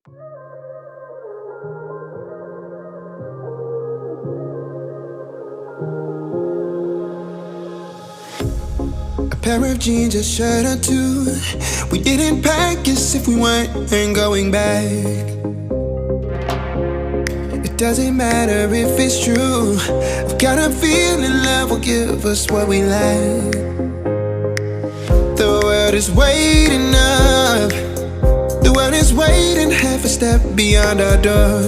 A pair of jeans, a shirt or two. We didn't pack as if we weren't going back. It doesn't matter if it's true. I've got a feeling love will give us what we lack. The world is waiting up. The world is waiting half a step beyond our door.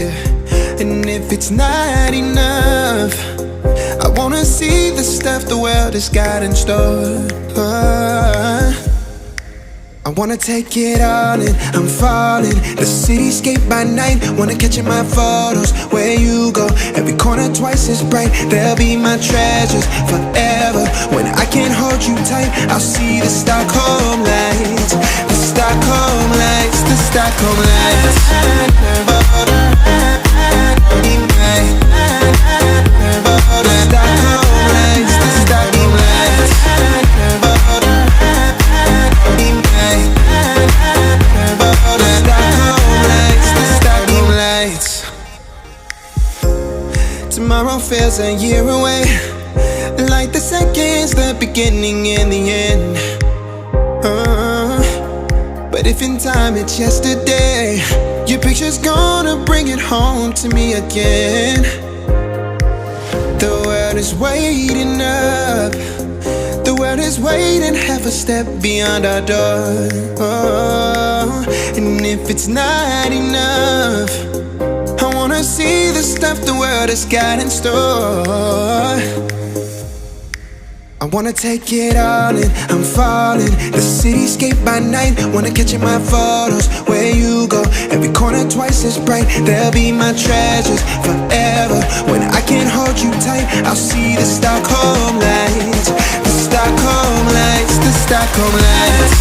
Yeah. And if it's not enough, I wanna see the stuff the world has got in store. I wanna take it all in, I'm falling. The cityscape by night, wanna catch in my photos. Where you go, every corner twice as bright. They'll be my treasures forever. When I can't hold you tight, I'll see the Stockholm lights. The Stockholm lights, the Stockholm lights. Tomorrow feels a year away, like the seconds, the beginning and the end. But if in time it's yesterday, your picture's gonna bring it home to me again. The world is waiting up. The world is waiting half a step beyond our door. And if it's not enough, I wanna see the stuff the world has got in store. I wanna take it all in, I'm falling. The cityscape by night, wanna catch in my photos. Where you go, every corner twice as bright. They'll be my treasures forever. When I can't hold you tight, I'll see the Stockholm lights. The Stockholm lights, the Stockholm lights.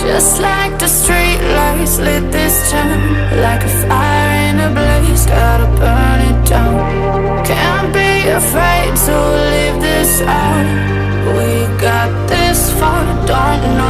Just like the street lights lit this town, like a fire in a blaze, gotta burn it down. Can't be afraid to leave this out. We got this far, don't know